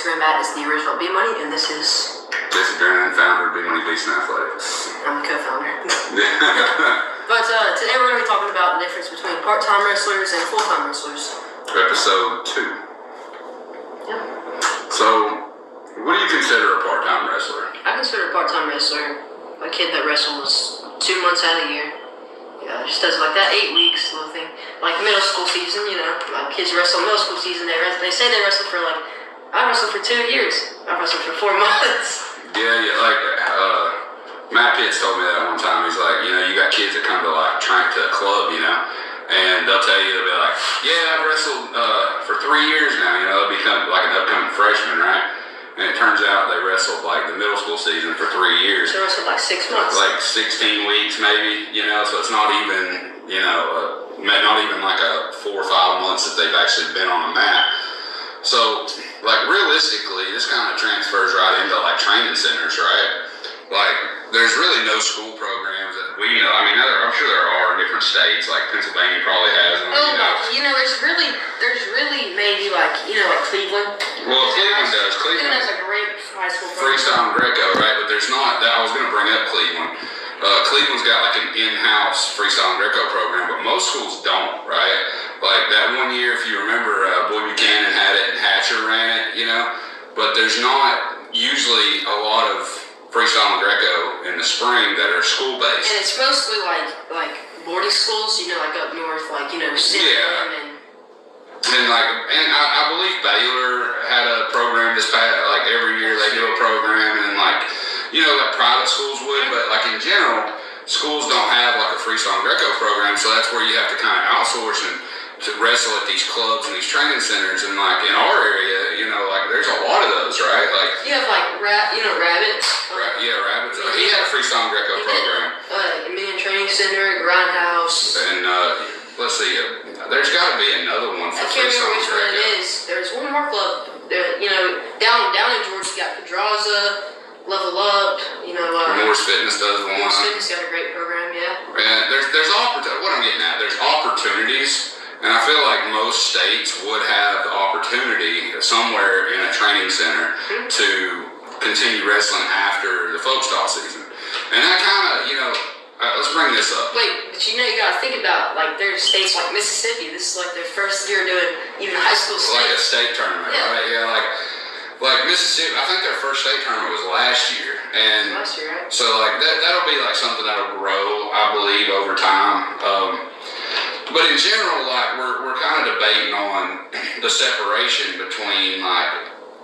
Instagram at is the original Bmoney, and this is Jesse Drennen, founder of Bmoney Beastin Athletics. I'm the co-founder. But today we're going to be talking about the difference between part-time wrestlers and full-time wrestlers. Episode 2. Yeah. So, what do you consider a part-time wrestler? I consider a part-time wrestler a kid that wrestles 2 months out of the year. Yeah, just does like that 8 weeks little thing. Like middle school season, like kids wrestle middle school season. They say they wrestle for I wrestled for 2 years. I wrestled for 4 months. Yeah, like Matt Pitts told me that one time. He's like, you got kids that come to train to a club, and they'll tell you, they'll be like, yeah, I've wrestled for 3 years now. They'll become like an upcoming freshman, right? And it turns out they wrestled the middle school season for 3 years. They wrestled 6 months. 16 weeks maybe, so it's not even, not even a 4 or 5 months that they've actually been on a mat. So, realistically, this kind of transfers right into training centers, right? There's really no school programs that we know. I mean, I'm sure there are in different states, Pennsylvania probably has them. There's really maybe Cleveland. Well, Cleveland does. Cleveland has a great high school program. Freestyle and Greco, right? But there's not. I was going to bring up Cleveland. Cleveland's got an in-house freestyle and Greco program, but most schools don't, right? That one year, if you remember, Boy Buchanan had it and Hatcher ran it, But there's not usually a lot of freestyle and Greco in the spring that are school-based. And it's mostly like boarding schools, up north, Cinnamon and I believe Baylor had a program this past, every year they do a program, and private schools would, but in general, schools don't have a freestyle and Greco program, so that's where you have to kind of outsource and to wrestle at these clubs and these training centers, and in our area, there's a lot of those, right? You have Rabbits. Rabbits. He had a freestyle and Greco program. Million Training Center, Grindhouse. And let's see, there's got to be another one for freestyle and Greco. I can't remember which one it is. There's one more club. Down in Georgia, you got Pedraza, Level Up. Morris Fitness does one. Morris Fitness got a great program, yeah. And there's what I'm getting at. There's opportunities. And I feel like most states would have the opportunity somewhere in a training center to continue wrestling after the folk style season. And that kind of, let's bring this up. Wait, but you got to think about, there's states like Mississippi. This is their first year doing even high school state. Like a state tournament, yeah. Right? Yeah, like Mississippi, I think their first state tournament was last year. And last year, right? So, that'll be something that'll grow, I believe, over time. But in general, we're kind of debating on the separation between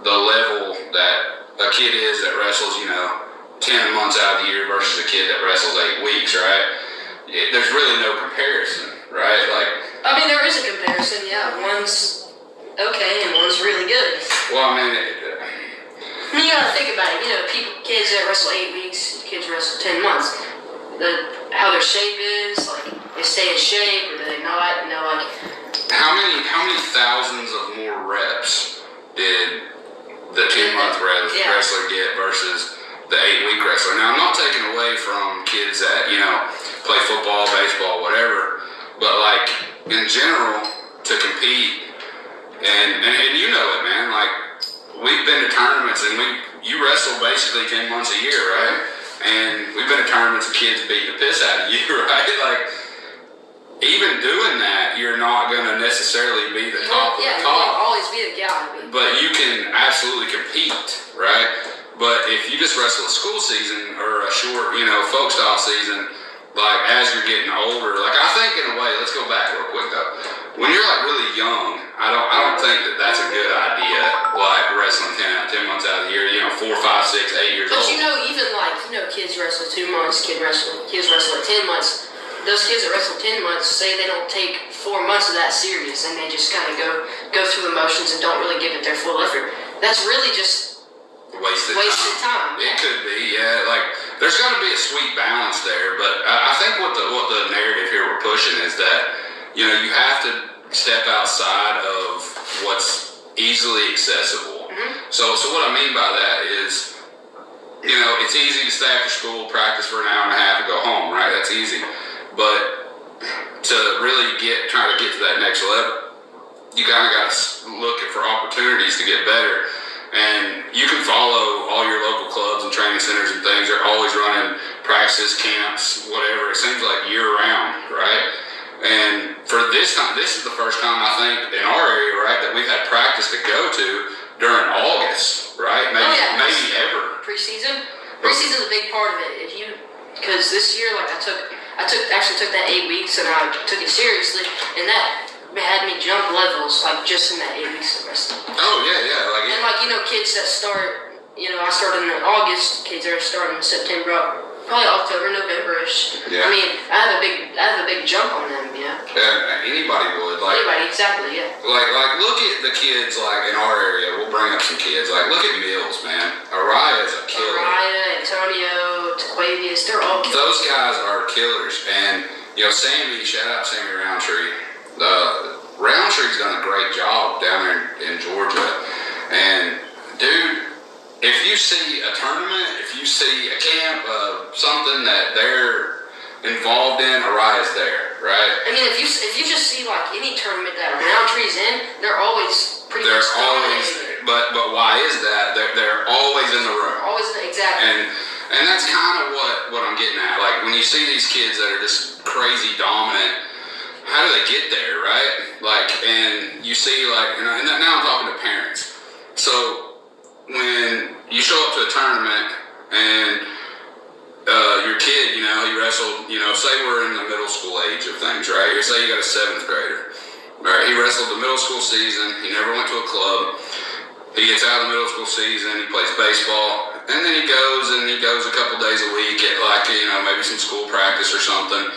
the level that a kid is that wrestles, 10 months out of the year versus a kid that wrestles 8 weeks, right? There's really no comparison, right? There is a comparison, yeah. One's okay and one's really good. Well, you gotta think about it. Kids that wrestle 8 weeks, kids wrestle 10 months. How their shape is, they stay in shape, or do they not? How many thousands of more reps did the 10-month wrestler get versus the 8-week wrestler? Now, I'm not taking away from kids that play football, baseball, whatever, but in general, to compete, and you know it, man. We've been to tournaments, and you wrestle basically 10 months a year, right? And we've been to tournaments of kids beating the piss out of you, right? Even doing that, you're not going to necessarily be the top of the top. You won't always be the guy. But you can absolutely compete, right? But if you just wrestle a school season or a short, folk style season, as you're getting older, I think in a way, let's go back real quick though. When you're really young, I don't think that that's a good idea. Wrestling 10 months out of the year, 4, 5, 6, 8 years old. But even kids wrestle 2 months, kids wrestle at 10 months. Those kids that wrestle 10 months say they don't take 4 months of that serious, and they just kind of go through the motions and don't really give it their full effort. That's really just wasted time. It could be, yeah. There's got to be a sweet balance there, but I think what the narrative here we're pushing is that you have to step outside of what's easily accessible. Mm-hmm. So what I mean by that is, it's easy to stay after school, practice for an hour and a half, and go home, right? That's easy. But to really try to get to that next level, you kind of got to look for opportunities to get better. And you can follow all your local clubs and training centers and things. They're always running practices, camps, whatever. It seems like year-round, right? And for this time, this is the first time, I think, in our area, right, that we've had practice to go to during August, right? Maybe ever. Preseason's a big part of it. Because this year, like I actually took that 8 weeks and I took it seriously, and that had me jump levels, like just in that 8 weeks of wrestling. Oh yeah. Kids that start, I started in August. Kids that are starting in September, probably October, November-ish. Yeah. I mean, I have a big jump on them, Yeah, anybody would. Exactly, yeah. Like, look at the kids, like, in our area. We'll bring up some kids. Like, look at Mills, man. Araya's a killer. Araya, Antonio, Taquavius, they're all killers. Those guys are killers. And, Sammy, shout out Sammy Roundtree. Roundtree's done a great job down there in Georgia. And, dude, if you see a tournament, if you see a camp, something that they're involved in, Araya's there, right? I mean, if you just see like any tournament that Roundtree's in, they're always pretty much dominating. But why is that? They're always in the room. Always, exactly. And that's kind of what I'm getting at. Like when you see these kids that are just crazy dominant, how do they get there, right? Like, and you see like, and now I'm talking to parents. So when you show up to a tournament and your kid, he wrestled, say we're in the middle school age of things, right? Say you got a 7th grader, right? He wrestled the middle school season. He never went to a club. He gets out of the middle school season. He plays baseball. And then he goes a couple days a week at maybe some school practice or something.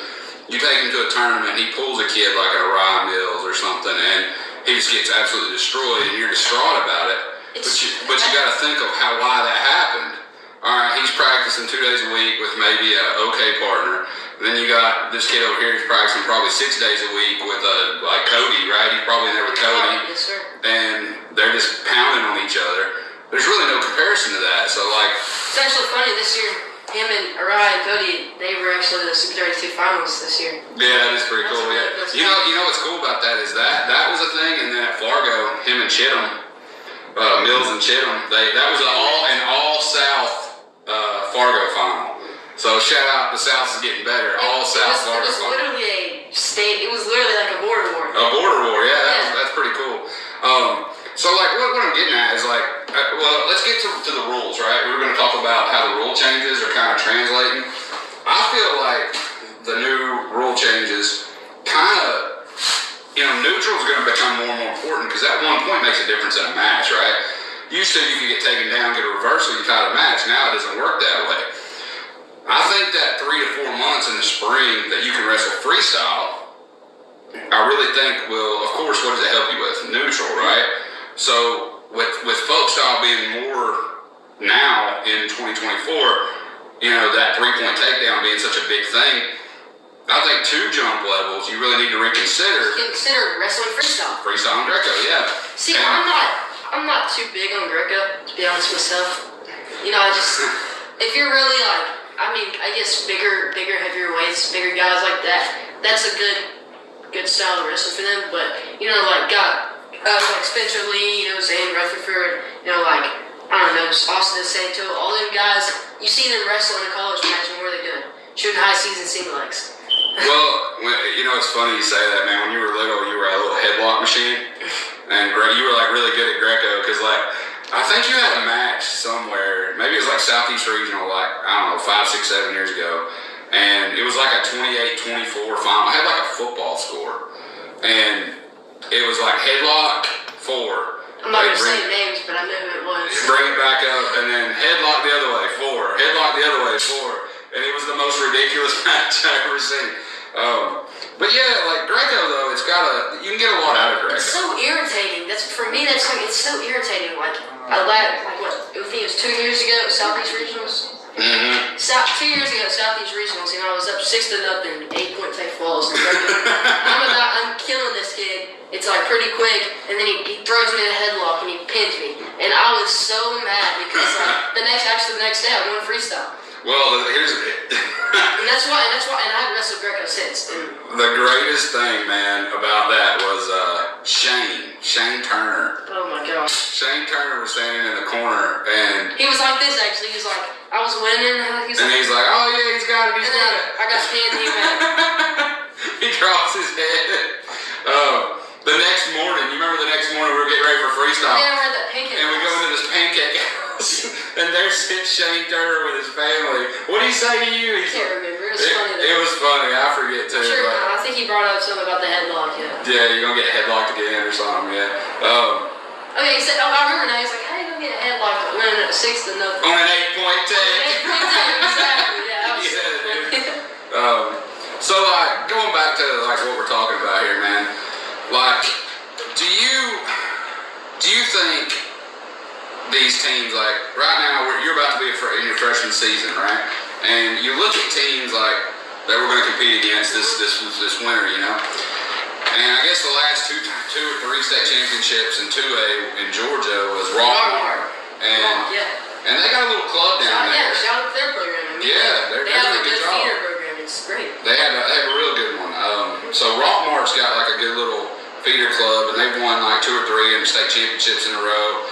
You take him to a tournament and he pulls a kid like a Ryan Mills or something and he just gets absolutely destroyed and you're distraught about it. But you got to think of why that happened. All right, he's practicing 2 days a week with maybe an okay partner. And then you got this kid over here who's practicing probably 6 days a week with like Cody, right? He's probably there with Cody. Yes, sir. And they're just pounding on each other. There's really no comparison to that. So like, it's actually funny this year. Him and Araya and Cody, they were actually the Super 32 finalists this year. Yeah, that is pretty cool. Yeah. You know what's cool about that is that was a thing, and then at Fargo, him and Chittum, Mills and Chittum, that was an all South Fargo final. So shout out, the South is getting better. All South Fargo. It was literally a state. It was literally like a border war. A border war, yeah. That's pretty cool. So like what I'm getting at is like, well, let's get to the rules, right? We're going to talk about how the rule changes are kind of translating. I feel like the new rule changes kind of, neutral is going to become more and more important because that 1 point makes a difference in a match, right? Used to you could get taken down, get a reversal, you tie the match. Now it doesn't work that way. I think that 3 to 4 months in the spring that you can wrestle freestyle, I really think will, of course, what does it help you with? Neutral, right? So with folk style being more now in 2024, that 3-point takedown being such a big thing, I think 2 jump levels you really need to reconsider. Consider wrestling freestyle. Freestyle and Greco, yeah. See, I'm not too big on Greco, to be honest with myself. If you're really like, I guess bigger, heavier weights, bigger guys like that, that's a good style to wrestle for them. But like Spencer Lee, Zane Rutherford, Austin Santo, all them guys, you see them wrestle in a college match and what are they doing? Shooting high season single legs. Well, it's funny you say that, man. When you were little, you were a little headlock machine, and you were like really good at Greco because I think you had a match somewhere, maybe it was like Southeast Regional, 5, 6, 7 years ago, and it was like a 28-24 final. I had like a football score, and it was like headlock 4. I'm not going to say names, but I know who it was. Bring it back up, and then headlock the other way, 4. Headlock the other way, 4. And it was the most ridiculous match I've ever seen. But yeah, like Greco though, you can get a lot out of Greco. It's so irritating. For me, it's so irritating. I think it was 2 years ago at Southeast Regionals. Mm-hmm. 2 years ago at Southeast Regionals, I was up 6-0, 8-point take falls. I'm killing this kid. It's like pretty quick, and then he throws me in a headlock and he pins me. And I was so mad because the next day I won freestyle. Well, here's and that's why, and I haven't wrestled Greco since. The greatest thing, man, about that was Shane Shane Turner. Oh my gosh. Shane Turner was standing in the corner, and he was like this actually. He was like, I was winning. He's like, oh yeah, he's got it. He's got it. I got pinned. He went. He drops his head. The next morning, you remember the next morning we were getting ready for freestyle. Yeah, we're at that pancake and we go into this pancake house, and there sits Shane Turner with his family. What did he say to you? I can't remember. It was funny though. It was funny. I forget too. Sure, I think he brought up something about the headlock. Yeah, you're gonna get headlocked again or something. Yeah. Okay, he said, I remember now. He's like, how are you gonna get a headlock winning at 6-0? On an 8-point tag. Exactly. Yeah, that was so funny. So like going back to like what we're talking about here, man. Like, do you think these teams, like right now, you're about to be in your freshman season, right? And you look at teams like that we're going to compete against this winter, you know. And I guess the last two or three state championships in 2A in Georgia was Rockmart, and they got a little club down there. Yeah, shout out to their program. I mean, they're they have doing a good feeder program. It's great. They have a real good one. So Rockmart's got like a good little feeder club, and they've won like 2 or 3 state championships in a row.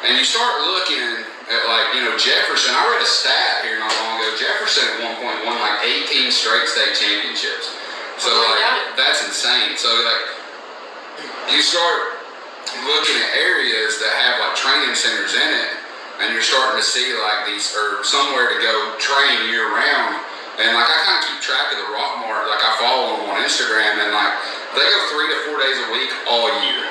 And you start looking at like, you know, Jefferson. I read a stat here not long ago. Jefferson at one point won like 18 straight state championships. So like that's insane. So like you start looking at areas that have like training centers in it, and you're starting to see like these or somewhere to go train year round. And like I kind of keep track of the Rockmart. Like I follow them on Instagram, and like they go 3 to 4 days a week all year.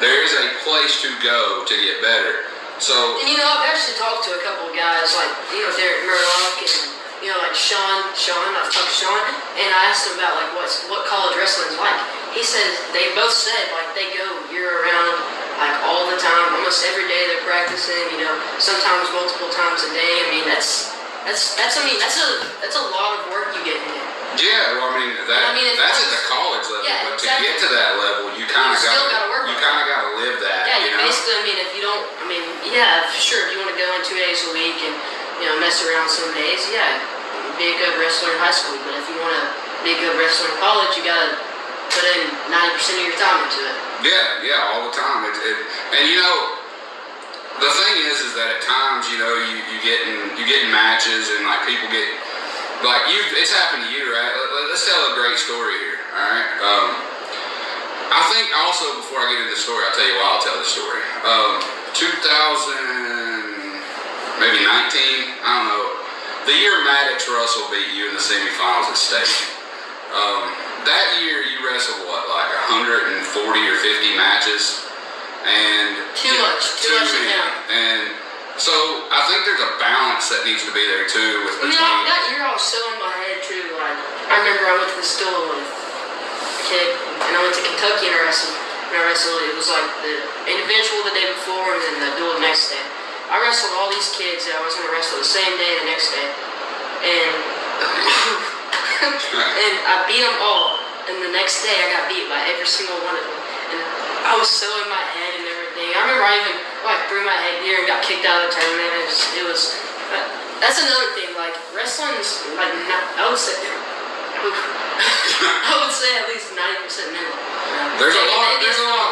There is a place to go to get better. So and you know, I've actually talked to a couple of guys like, you know, Derek Murdoch and, you know, like Sean, I've talked to Sean, and I asked him about like what college wrestling's like. He says they both said like they go year around, like all the time, almost every day they're practicing. You know, sometimes multiple times a day. I mean, that's a lot of work you get in. Yeah, well, I mean that's at the college level, but to get to that level, you kind of gotta live that. Yeah, you know? basically, I mean, if you don't, I mean, yeah, sure, if you want to go in 2 days a week and, you know, mess around some days, yeah, be a good wrestler in high school. But if you want to be a good wrestler in college, you gotta put in 90% of your time into it. Yeah, all the time. And you know, the thing is that at times, you know, you get in matches and like people get like it's happened to you, right? Let's tell a great story here. All right. I think also before I get into the story, I'll tell you why I'll tell the story. 2000, maybe 19, I don't know. The year Maddox Russell beat you in the semifinals at state. That year you wrestled what, like 140 or 50 matches, and too much to count. And so I think there's a balance that needs to be there too. With you know, that year I was so in my head too. Like I remember I went to the store with a kid, and I went to Kentucky and I wrestled. It was like the individual the day before, and then the duel the next day. I wrestled all these kids that I was going to wrestle the same day the next day, and and I beat them all. And the next day I got beat by every single one of them, and I was so in my head and everything. I remember I even like threw my headgear and got kicked out of the tournament. It was that's another thing. Like wrestling's like I would say at least 90% mental. There's a lot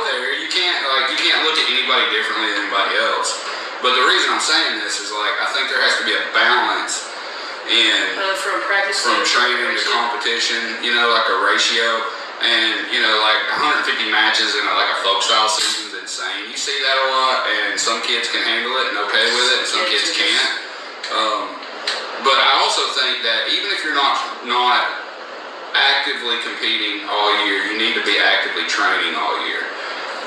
there. You can't look at anybody differently than anybody else. But the reason I'm saying this is like I think there has to be a balance in from training to competition. You know, like a ratio. And, you know, like 150 matches in like a folk style season is insane. You see that a lot, and some kids can handle it and okay with it, and some kids can't. But I also think that even if you're not actively competing all year, you need to be actively training all year.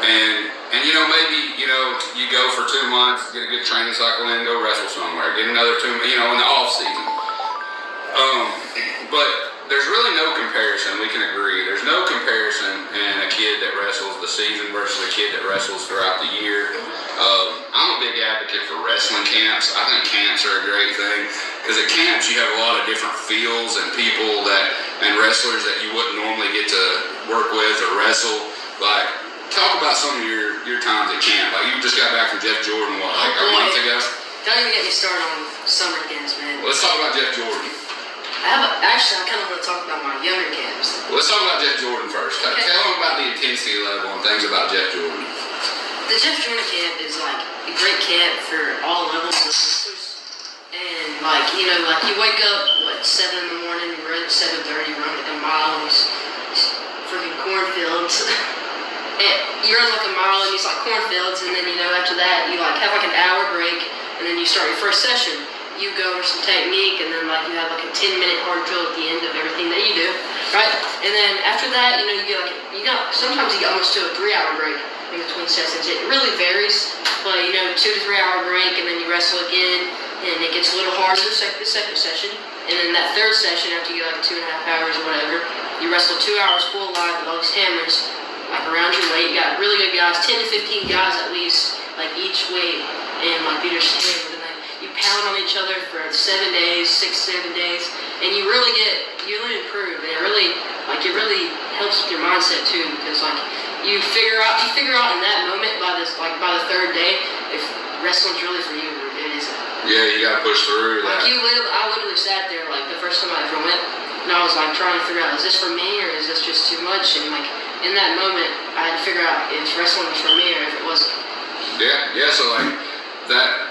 And you know, maybe, you know, you go for 2 months, get a good training cycle in, go wrestle somewhere, get another 2, you know, in the off season. But there's really no comparison, we can agree. There's no comparison in a kid that wrestles the season versus a kid that wrestles throughout the year. I'm a big advocate for wrestling camps. I think camps are a great thing because at camps you have a lot of different fields and people and wrestlers that you wouldn't normally get to work with or wrestle. Like, talk about some of your times at camp. Like, you just got back from Jeff Jordan, what, like a month ago? Don't even get me started on summer camps, man. Well, let's talk about Jeff Jordan. Actually, I kind of want to talk about my younger camps. Well, let's talk about Jeff Jordan first. Okay. Tell them about the intensity level and things about Jeff Jordan. the Jesse Drennen camp is like a great camp for all levels of wrestlers. And like, you know, like you wake up, 7 in the morning, you run at 7:30, run like a mile in these freaking cornfields. And you run like a mile in these like cornfields, and then, you know, after that, you like have like an hour break, and then you start your first session. You go over some technique, and then like you have like a 10-minute hard drill at the end of everything that you do, right? And then after that, you know, sometimes you get almost to a 3-hour break in between sessions. It really varies, but you know, 2 to 3 hour break, and then you wrestle again, and it gets a little harder the second session, and then that third session after you get like 2.5 hours or whatever, you wrestle 2 hours full live with all these hammers, like around your weight. You got really good guys, 10 to 15 guys at least, like each weight, and like you just stand with them. You pound on each other for 7 days, 6-7 days, and you really improve, and it really helps with your mindset too, because like you figure out in that moment by the third day if wrestling's really for you or it isn't. Yeah, you gotta push through that. Like I literally sat there like the first time I ever went, and I was like trying to figure out, is this for me or is this just too much? And like in that moment, I had to figure out if wrestling was for me or if it wasn't. Yeah. So like that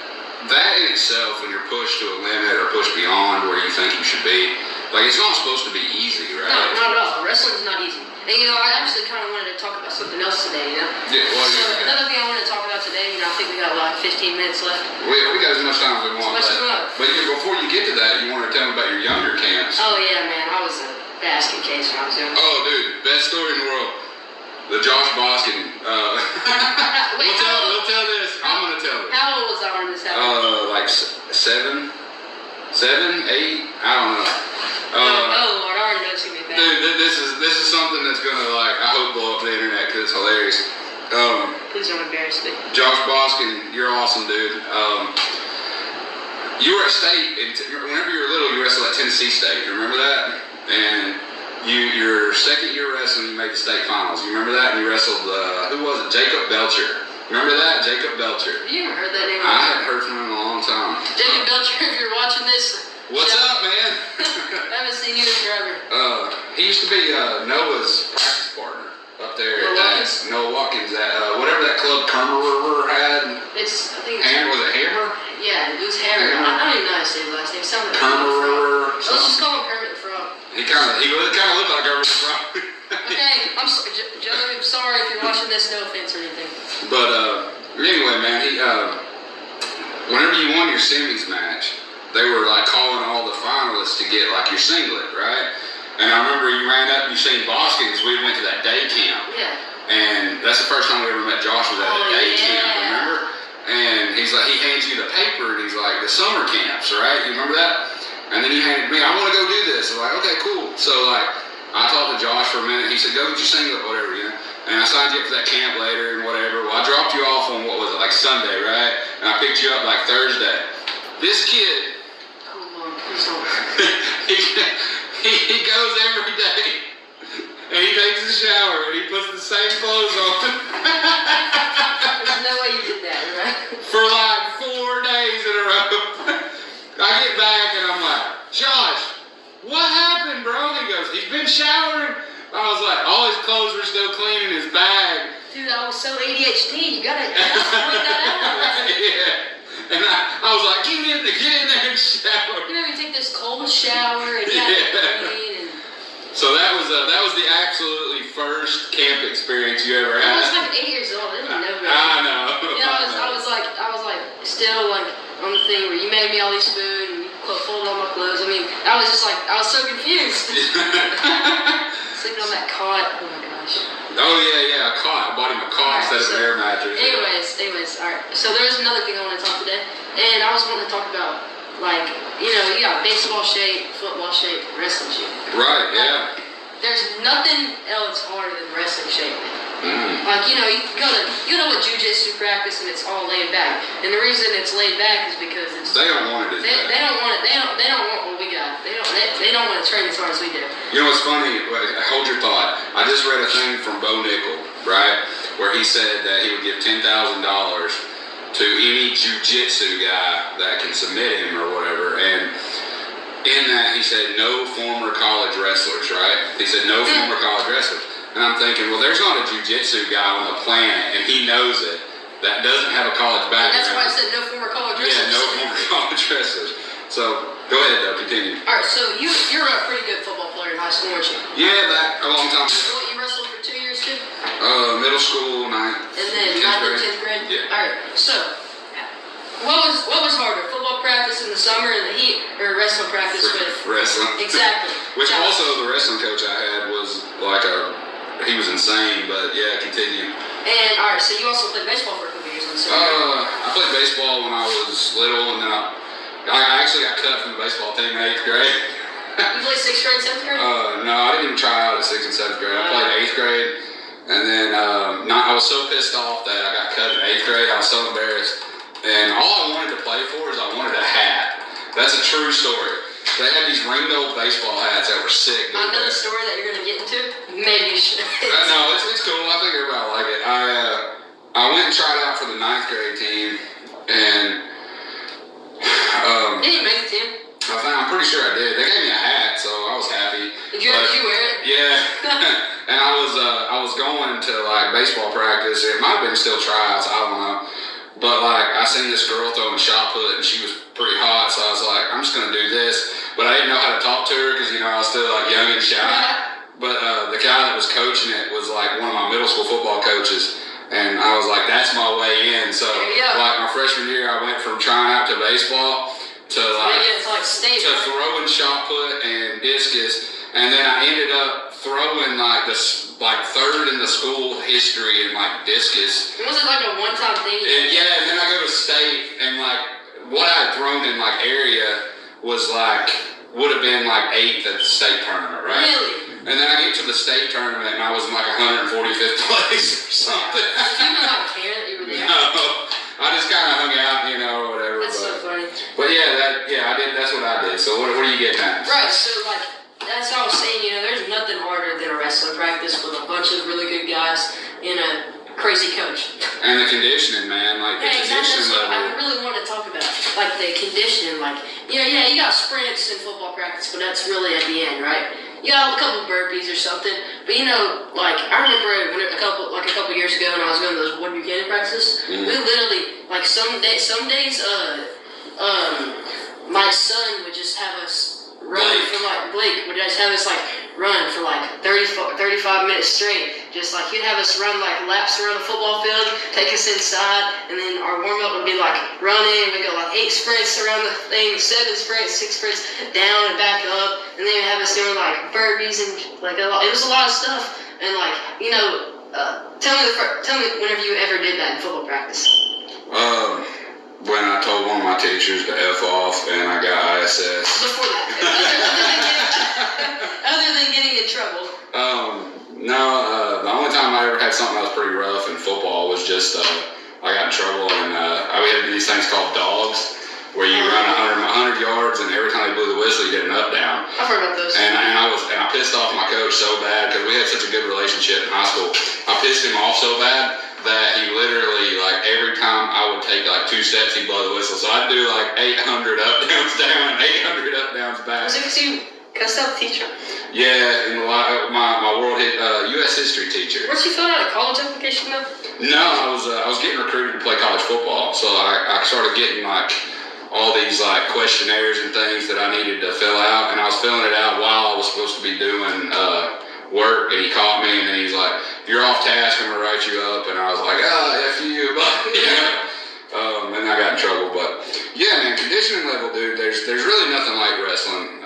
in itself, when you're pushed to a limit or pushed beyond where you think you should be, like it's not supposed to be easy, right? No, not at all. Wrestling's not easy. And you know, I actually kind of wanted to talk about something else today, you know? Yeah, well, another thing I wanted to talk about today, you know, I think we got like 15 minutes left. We got as much time as we want. But before you get to that, you want to tell me about your younger camps. Oh yeah, man, I was a basket case when I was young. Oh, dude, best story in the world. The Josh Boskin. Wait, we'll tell this. I'm gonna tell it. How old was I when this happened? Like 7, 8. I don't know. Oh Lord, I already know it's gonna be bad. Dude, this is something that's gonna I hope blow up the internet because it's hilarious. Please don't embarrass me. Josh Boskin, you're awesome, dude. You were at state, whenever you were little, you wrestled at Tennessee State. You remember that? And your second year wrestling, you made the state finals. You remember that? And you wrestled, who was it? Jacob Belcher. Remember that? Jacob Belcher. You haven't heard that name? I hadn't heard from him in a long time. Jacob Belcher, if you're watching this. What's up, man? I haven't seen you in forever. He used to be Noah's practice partner up there Noah Noah Watkins at whatever that club Kermer had. I think it's Was it Hammer? Yeah, it was Hammer. I don't even know how to say his last name. Sounded like Kermer. Let's just call him Kermit the Frog. He kind of looked like Kermit the Frog. Okay, I'm sorry, Joe. I'm sorry if you're watching this. No offense or anything. But anyway, man, he whenever you won your semis match, they were like calling all the finalists to get like your singlet, right? And I remember you ran up, you seen Boskin because we went to that day camp. Yeah. And that's the first time we ever met Josh was at a day camp, remember? And he's like, he hands you the paper and he's like, the summer camps, right? You remember that? And then he handed me, I want to go do this. I'm like, okay, cool. So like, I talked to Josh for a minute. He said, go get your singlet, whatever, you know. And I signed you up for that camp later and whatever. Well, I dropped you off on, what was it, like Sunday, right? And I picked you up like Thursday. This kid, Please don't. he goes every day and he takes a shower and he puts the same clothes on. There's no way you did that, right? For like 4 days in a row. I get back and I'm like, Josh, what happened, bro? He goes, he's been showering. I was like, all his clothes were still clean in his bag. Dude, I was so ADHD. You gotta point that out. Yeah. And I was like, get in there and shower. You know, you take this cold shower and you have it clean. So that was the absolutely first camp experience you ever had. I was like 8 years old. I didn't know that. I know. You know, I was like still like on the thing where you made me all these food and you folded all my clothes. I mean, I was so confused. Sleeping on that cot. Oh my gosh. Oh yeah, a cot. I bought him a cot instead of an air mattress. Anyways, alright. So there's another thing I want to talk today, and I was wanting to talk about, like, you know, you got baseball shape, football shape, wrestling shape. Right. Yeah. There's nothing else harder than wrestling shape. Like, you know, you go to jiu-jitsu practice and it's all laid back, and the reason it's laid back is because they don't want it. They don't want it. They don't want what we got. They don't want to train as hard as we do. You know what's funny? Hold your thought. I just read a thing from Bo Nickel, right, where he said that he would give $10,000 to any jiu-jitsu guy that can submit him or whatever, and in that he said no former college wrestlers, right? He said no former college wrestlers. And I'm thinking, well, there's not a jiu-jitsu guy on the planet, and he knows it, that doesn't have a college background. And that's why I said no former college wrestlers. Yeah, no former college wrestlers. So, go ahead though, continue. Alright, so you're a pretty good football player in high school, weren't you? Yeah, back a long time ago. So what, you wrestled for 2 years too? Middle school, 9th. And then 9th and 10th grade? Yeah. Alright, so what was harder, football practice in the summer in the heat, or wrestling practice with wrestling? Exactly. Which also the wrestling coach I had was like he was insane, but yeah, continue. And alright, so you also played baseball for a couple years in the summer. I played baseball when I was little, and then I actually got cut from the baseball team in 8th grade. You played 6th grade, 7th grade? No, I didn't even try out at 6th and 7th grade. I played 8th grade, and then I was so pissed off that I got cut in 8th grade. I was so embarrassed. And all I wanted to play for is I wanted a hat. That's a true story. They had these ringed baseball hats that were sick. I know the story that you're going to get into. Maybe you should. No, it's cool. I think everybody will like it. I went and tried out for the 9th grade team, and did you make the team? I'm pretty sure I did. They gave me a hat, so I was happy. Did you wear it? Yeah. And I was going to like baseball practice. It might have been still tryouts. I don't know. But like I seen this girl throwing shot put, and she was pretty hot. So I was like, I'm just gonna do this. But I didn't know how to talk to her because I was still like young and shy. But the guy that was coaching it was like one of my middle school football coaches. And I was like, that's my way in. So, like, my freshman year, I went from trying out to baseball to, to throwing shot put and discus. And then I ended up throwing, like, third in the school history in, like, discus. Was it, like, a one-time thing? Yeah, and then I go to state, and, like, what I had thrown in, like, area was, like, would have been, like, 8th at the state tournament, right? Really? And then I get to the state tournament, and I was in like 145th place or something. Did you even like care that you were there? No, I just kind of hung out, or whatever. That's so funny. But yeah, I did. That's what I did. So what are you getting at? Right. So like that's what I was saying. There's nothing harder than a wrestling practice with a bunch of really good guys and a crazy coach. And the conditioning, man. Like the conditioning level. I really want to talk about like the conditioning. Like you got sprints in football practice, but that's really at the end, right? You got a couple burpees or something, but like I remember when a couple years ago when I was going to those Wood Buchanan practices, we literally like some days my son would just have us run for like Blake would just have us like run for like 35 minutes straight. Just like he'd have us run like laps around the football field, take us inside, and then our warm up would be like running. We'd go like 8 sprints around the thing, 7 sprints, 6 sprints down and back up, and then he'd have us doing like burpees and like it was a lot of stuff. And like tell me whenever you ever did that in football practice. When I told one of my teachers to F off and I got ISS. Before that, other than getting in trouble. No, the only time I ever had something that was pretty rough in football was just I got in trouble and we had to do these things called dogs, where you run 100 yards and every time they blew the whistle you did an up down. I've heard about those. And I pissed off my coach so bad because we had such a good relationship in high school. I pissed him off so bad that he literally, like, every time I would take, like, 2 steps, he'd blow the whistle. So I'd do, like, 800 up-downs down and 800 up-downs back. Was it because you cussed out the teacher? Yeah, and my world U.S. history teacher. Weren't you filling out a college application, though? No, I was getting recruited to play college football. So I started getting, like, all these, like, questionnaires and things that I needed to fill out. And I was filling it out while I was supposed to be doing work, and he caught me, and then he's like, "You're off task, I'm gonna write you up." And I was like, F you, but and I got in trouble. But yeah, man, conditioning level, dude, there's really nothing like wrestling.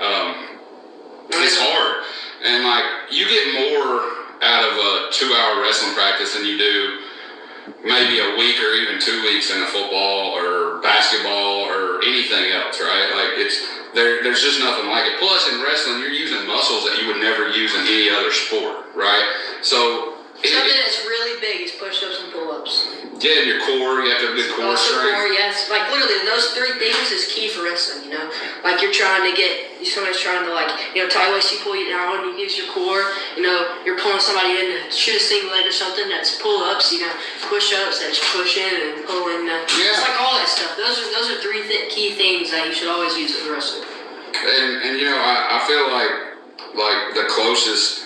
It's hard, and like you get more out of a 2-hour wrestling practice than you do maybe a week or even 2 weeks in a football or basketball or anything else, right? Like there's just nothing like it. Plus, in wrestling, you're using muscles that you would never use in any other sport, right? So something that's really big is push-ups and pull-ups. Yeah, your core, you have to have good core strength. Core, yes. Like literally, those 3 things is key for wrestling. Like somebody's trying to tie waist, you pull you down, you use your core. You're pulling somebody in to shoot a single leg or something. That's pull-ups. Push-ups. That's push in and pull in. It's like all that stuff. Those are 3 key things that you should always use as a wrestler. And I feel like the closest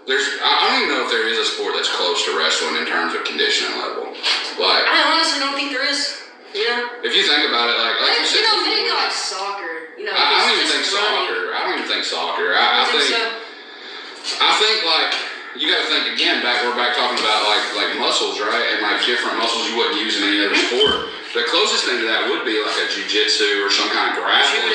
I don't even know if there is a sport that's close to wrestling in terms of conditioning level. Like, I honestly don't think there is. You know? If you think about it, like you said, maybe like soccer. You know, I don't even think soccer. I don't even think soccer. I think like you got to think again. We're back talking about like muscles, right? And like different muscles you wouldn't use in any other sport. The closest thing to that would be like a jiu-jitsu or some kind of grappling.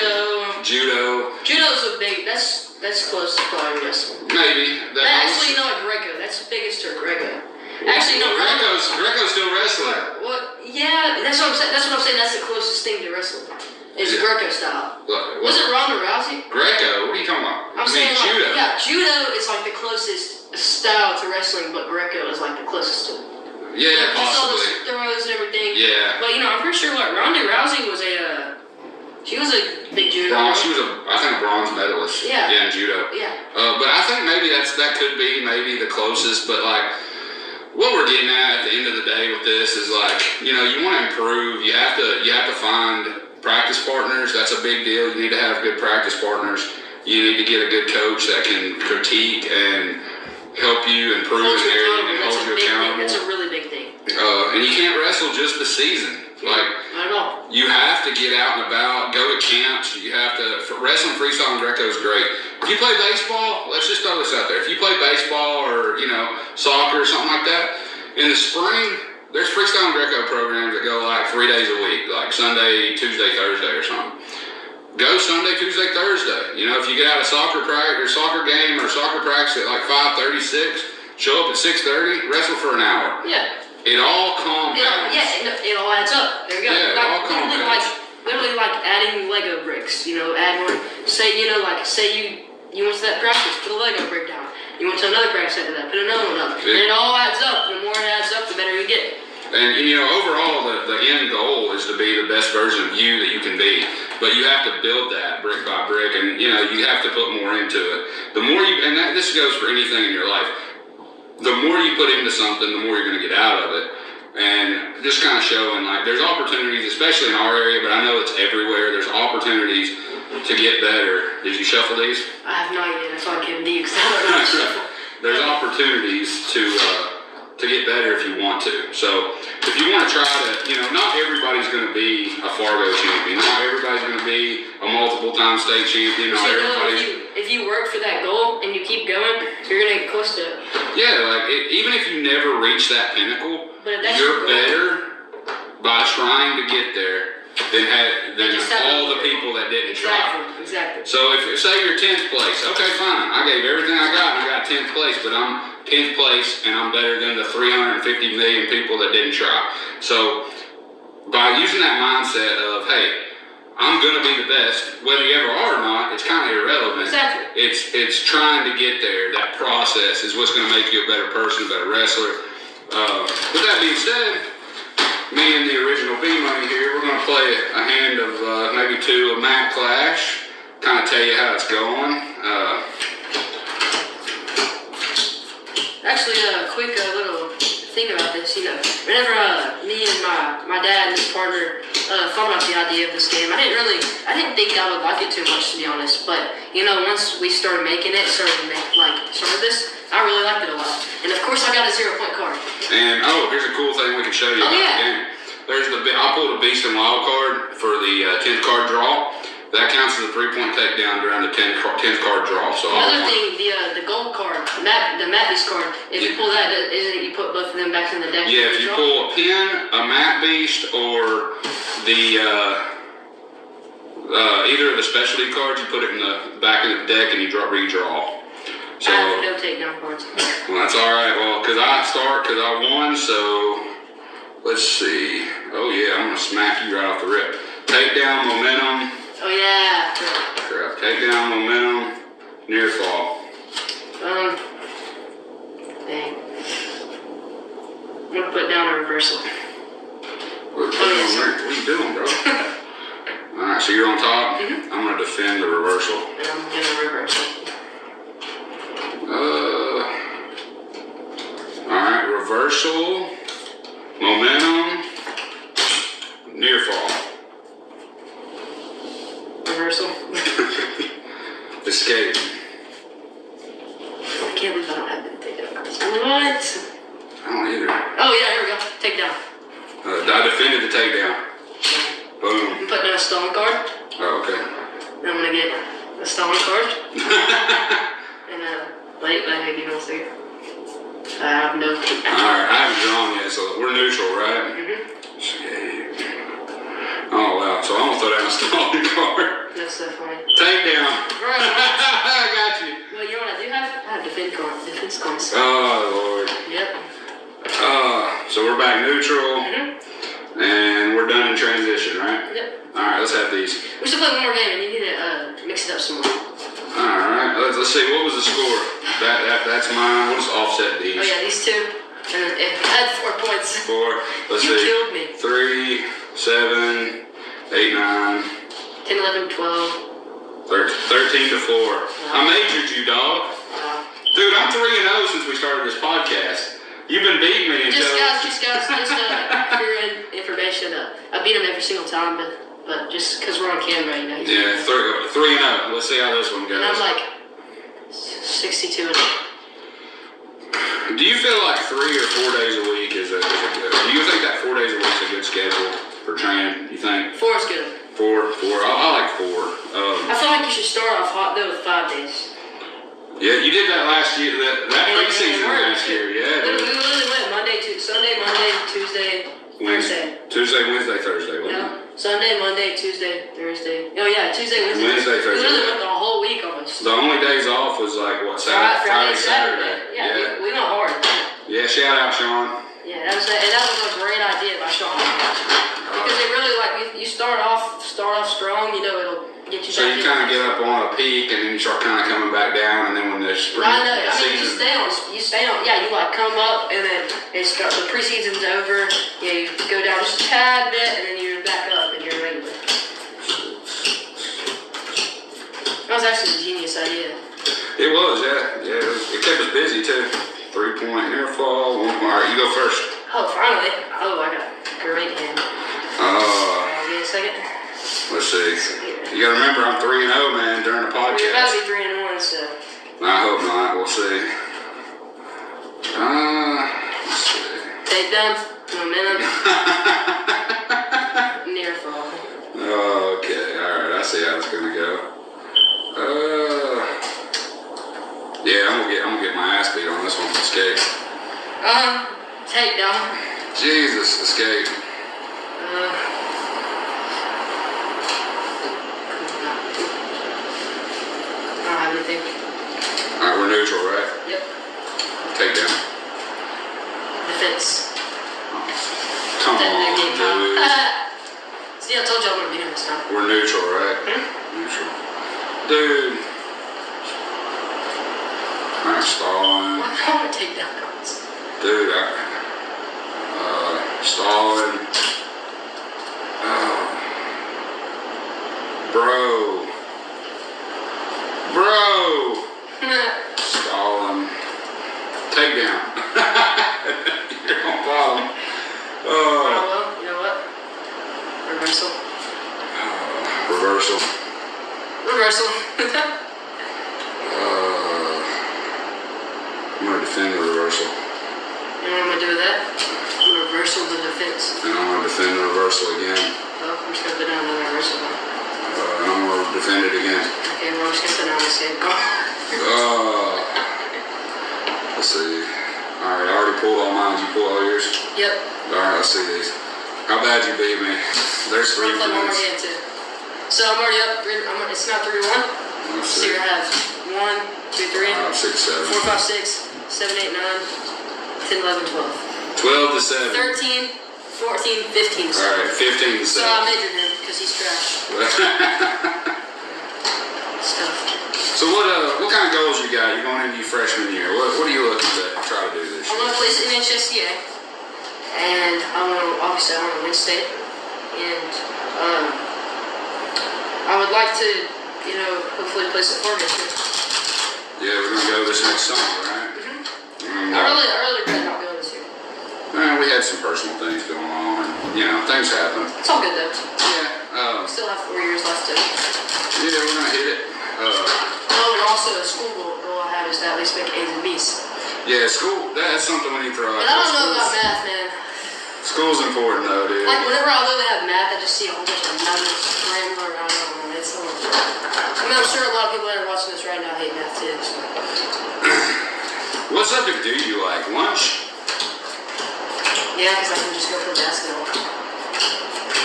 Judo. Judo's a big. That's close to probably wrestling. Maybe. Actually, not Greco. That's the biggest to Greco. Actually, no. Greco's still wrestling. Well, yeah, that's what I'm saying. That's the closest thing to wrestling. Is Greco style. Was it Ronda Rousey? Greco? What are you talking about? I'm saying judo. Yeah, judo is like the closest style to wrestling, but Greco is like the closest to it. Yeah, possibly. All those throws and everything. Yeah. But I'm pretty sure Ronda Rousey was she was a big judo. She was I think a bronze medalist. Yeah. Yeah, in judo. Yeah. But I think maybe that could be maybe the closest. But like, what we're getting at the end of the day with this is like, you want to improve. You have to find practice partners. That's a big deal. You need to have good practice partners. You need to get a good coach that can critique and help you improve and hold you accountable. That's a really big thing. And you can't wrestle just the season. Like, not at all. You have to get out and about, go to camps. You have to. Wrestling, freestyle, and Greco is great. If you play baseball, let's just throw this out there. If you play baseball or soccer or something like that, in the spring there's freestyle and Greco programs that go like 3 days a week, like Sunday, Tuesday, Thursday, or something. Go Sunday, Tuesday, Thursday. If you get out of soccer practice or soccer game or soccer practice at like 5:36, show up at 6:30, wrestle for an hour. Yeah. It all compounds. It all adds up. There you go. Yeah, it all compounds. Literally like adding Lego bricks. Add one. Say you went to that practice, put a Lego brick down. You went to another practice after that, put another one up. And it all adds up. The more it adds up, the better you get. And overall, the end goal is to be the best version of you that you can be. But you have to build that brick by brick, and you have to put more into it. The more this goes for anything in your life. The more you put into something, the more you're going to get out of it. And just kind of showing, like, there's opportunities, especially in our area, but I know it's everywhere. There's opportunities to get better. Did you shuffle these? I have not yet. That's why I came to you, because I don't know how to shuffle. There's opportunities to get better if you want to. So if you want to try to, not everybody's going to be a Fargo champion. Not everybody's going to be a multiple-time state champion. Not everybody's... If you work for that goal and you keep going, you're going to get close to it. Yeah, like even if you never reach that pinnacle, you're better by trying to get there than all the people that didn't try. Exactly. So if say you're 10th place, okay, fine. I gave everything I got and I got 10th place, but I'm 10th place and I'm better than the 350 million people that didn't try. So by using that mindset of, hey, I'm going to be the best, whether you ever are or not, it's kind of irrelevant. Exactly. It's trying to get there. That process is what's going to make you a better person, a better wrestler. With that being said, me and the original Bmoney here, we're going to play a hand of maybe two of Map Clash, kind of tell you how it's going. Actually, a quick little thing about this, whenever me and my dad and his partner thought about the idea of this game, I didn't think I would like it too much, to be honest, but, once we started making it, started this, I really liked it a lot. And of course I got a 0-point card. And here's a cool thing we can show you about the game. I pulled a Beastin wild card for the 10th card draw. That counts as a 3-point takedown during the 10th card draw. So another thing, the gold card, the map beast card, if you pull that, isn't it you put both of them back in the deck? Yeah, if you pull a pin, a map beast, or the either of the specialty cards, you put it in the back of the deck and you redraw. So, I have no takedown cards. Well, that's all right. Well, because I won, so let's see. Oh yeah, I'm gonna smack you right off the rip. Takedown, momentum. Oh yeah. Crap. Takedown, momentum, near fall. Dang. I'm gonna put down a reversal. What are you doing, bro? All right, so you're on top. Mm-hmm. I'm gonna defend the reversal. And I'm gonna reversal. Alright, reversal, momentum, near fall. Reversal. Escape. I can't believe I don't have takedown. Boom. I'm putting in a stolen card. Oh, okay. Then I'm gonna get a stolen card. And wait, give me 1 second. I have no tape. Alright, I haven't drawn yet, so we're neutral, right? Escape. Oh, wow. So I'm gonna throw down a stolen card. That's so funny. Takedown. Right. I got you. Well, you know what I do have? I have defense cards. Oh, Lord. Yep. So we're back neutral. And we're done in transition, right? Yep. Alright, let's have these. We should play one more game, and you need to mix it up some more. Alright, let's see. What was the score? That's mine. We'll just offset these. Oh, yeah, these two. And it had 4 points. 4. Let's you see. killed me. 3, 7, 8, 9. 10, 11, 12. 13 to 4. I majored you, dog. Dude, I'm 3-0 since we started this podcast. You've been beating me until... Just for your information, I beat him every single time, but just because we're on camera, you know. Yeah, 3-0. Let's see how this one goes. And I'm like 62 and 8. Do you feel like 3 or 4 days a week is a good... Do you think that 4 days a week is a good schedule for training, you think? 4 is good. 4. I like 4. I feel like you should start off hot though with 5 days. Yeah, you did that last year. That preseason last year, yeah. We literally went Sunday, Monday, Tuesday, Thursday. Tuesday, Wednesday, Thursday, wasn't it? Sunday, Monday, Tuesday, Thursday. Oh yeah, Tuesday, Wednesday. Thursday. We literally went the whole week almost. The only days off was like what, Friday, Saturday. Yeah, we went hard. Yeah, shout out Sean. Yeah, that was a great idea by Sean. Because it really you start off strong, you know, it'll get you. So you kind of get up on a peak and then you start kind of coming back down, and then when the spring you stay on. Yeah, you like come up and then the preseason's over. Yeah, you go down just a tad bit and then you're back up and you're regular. That was actually a genius idea. It was, yeah. It kept us busy too. 3-point near fall. 1 point. All right, you go first. Oh, finally. Oh, I got a great hand. Give me a second. Let's see. You gotta remember, I'm 3-0, man, during the podcast. You're about to be 3-1, so. I hope not. We'll see. Let's see. Takedown, momentum, near fall. Okay, alright, I see how it's gonna go. Yeah, I'm gonna get my ass beat on this one. Escape. Takedown. Jesus, escape. I don't have anything. Alright, we're neutral, right? Yep. Takedown. Defense. Come on, dude. See, I told you I'm gonna beat him this time. We're neutral, right? Neutral. Dude. Alright, stalling. What's wrong with takedown cards? Dude, stalling. Bro. Stalling. Takedown. You're on bottom. Oh, well, you know what? Reversal. Reversal. I'm going to defend the reversal. You know what I'm going to do with that? I'm going to reversal the defense. And I'm going to defend the reversal again. Well, I'm just going to put down another reversal one. And I'm going to defend it again. Okay, well, I'm just going to put down the same card. Let's see. Alright, I already pulled all mine. Did you pull all yours? Yep. Alright, let's see these. How bad you beat me? There's 3 I'm going to play one more points. game, too. So I'm already up. It's not 3-1. Let's So see. you have 1, 2, 3, 5, 6, 7. 4, 5, 6, 7, 8, 9, 10, 11, 12. 12 to 7. 13, 14, 15 to 7. Alright, 15 to 7. So I majored him because he's trash. Stuff. So what kind of goals you got? You're going into your freshman year. What are you looking to try to do this I year? want to place it in HSCA. And I want to win state. And I would like to, hopefully place it for this year. Yeah, we're going to go this next summer, right? I really regret not going this year. We had some personal things going on, and, things happen. It's all good, though. Yeah. We still have 4 years left to. Yeah, we're going to hit it. And also a school goal I have is to at least make A's and B's. Yeah, school, that's something we need to throw out. And I don't know about math, man. School's important though, dude. Like whenever I literally have math, I just see a whole bunch of numbers scrambling around. It's so much fun. I mean, I'm sure a lot of people that are watching this right now hate math too. So. What subject do you like? Lunch? Yeah, because I can just go play basketball.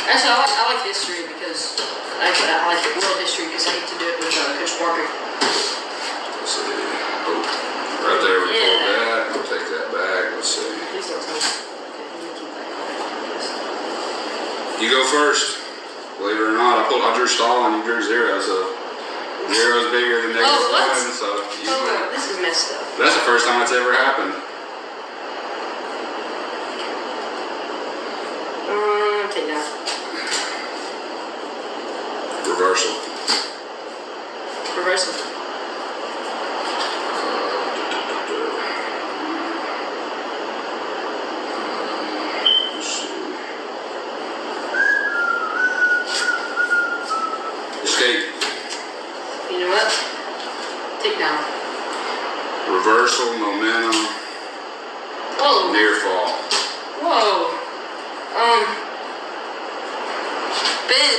Actually, I like history because I like world history because I get to do it with Coach Parker. Let's see. Oh, right there we pulled that. We'll take that back. Let's see. Please don't touch it. You go first. Believe it or not, I drew stall and you drew zero, so zero's bigger than negative one. So this is messed up. That's the first time it's ever happened. Take down. Reversal. Reversal. Escape. You know what? Take down. Reversal, momentum. Whoa. Near fall. Whoa. Ben.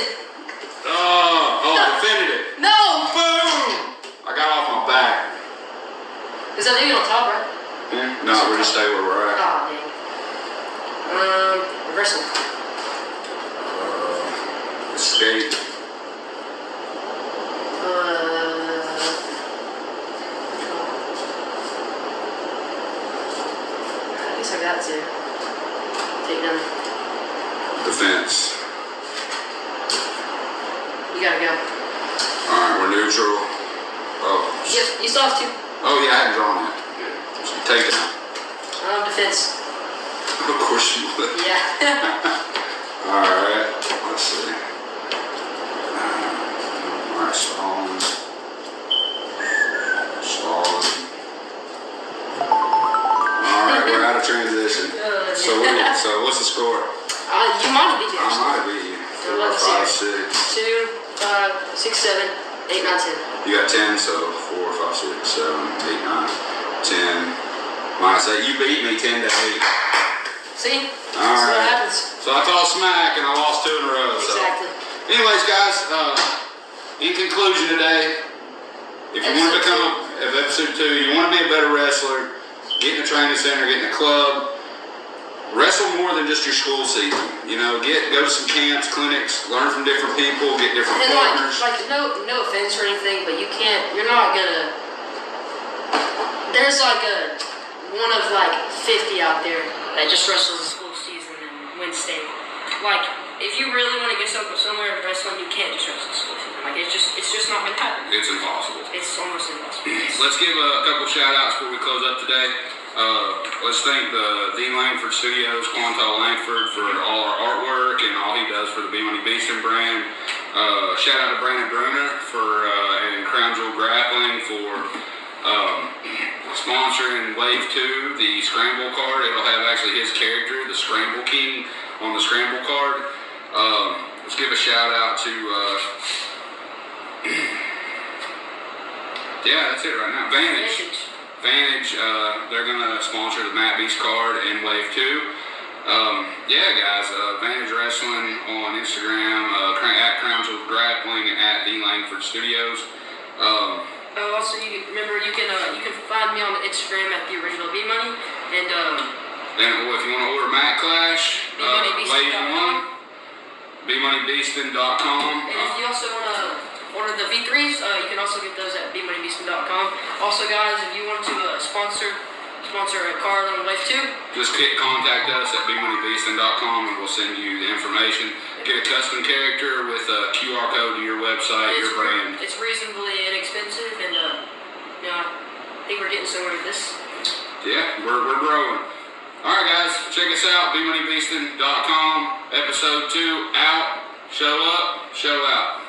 Defended it. No. Boom. I got off my back. Is that maybe on top, right? Yeah. No, we're just stay where we're at. Oh, dang. Reversal. Escape. I guess I got to. Take down. Defense. You gotta go. Alright, we're neutral. Oh. Yep, you still have to. Oh, yeah, I hadn't drawn it. Yeah. Take down. Defense. Of course you would. Yeah. Alright, let's see. Alright, stalling. Alright, we're out of transition. So what's the score? You might have beat me. I might have beat you. 4, 5, 6. 2, 5, 6, 7, 8, 9, 10. You got 10, so 4, 5, 6, 7, 8, 9, 10. Minus 8. You beat me 10 to 8. See? All That's right. what happens. So I talked smack and I lost 2 in a row. Exactly. So. Anyways, guys, in conclusion today, if you want to become episode 2, you want to be a better wrestler, get in the training center, get in the club, wrestle more than just your school season. You know, go to some camps, clinics, learn from different people, get different partners. Like no offense or anything, but you're not gonna. There's like one of like 50 out there that just wrestles the school season and wins state. Like, if you really want to get somewhere in wrestling, you can't just wrestle the school season. Like, it's just not gonna happen. It's impossible. It's almost impossible. Let's give a couple shout outs before we close up today. Let's thank the Langford Studios, Quantal Langford, for all our artwork and all he does for the Bmoney Beastin brand. Shout out to Brandon Bruner and Crown Jewel Grappling for sponsoring Wave 2, the Scramble card. It'll have actually his character, the Scramble King, on the Scramble card. Let's give a shout out to yeah, that's it right now. Vantage, they're going to sponsor the Matt Beast card and Wave 2. Yeah, guys, Vantage Wrestling on Instagram, at Crown Jewel Grappling, and at the Langford Studios. Also, you can find me on the Instagram at the original Bmoney, and if you want to order Matt Clash, BmoneyBeastin.com. BmoneyBeastin.com. And if you also want to order the V3s, you can also get those at BmoneyBeastin.com. Also, guys, if you want to sponsor a card on Wave 2, just contact us at BmoneyBeastin.com and we'll send you the information. Get a custom character with a QR code to your website, your brand. It's reasonably inexpensive, and I think we're getting somewhere with this. Yeah, we're growing. All right, guys, check us out. BmoneyBeastin.com. Episode 2 out. Show up, show out.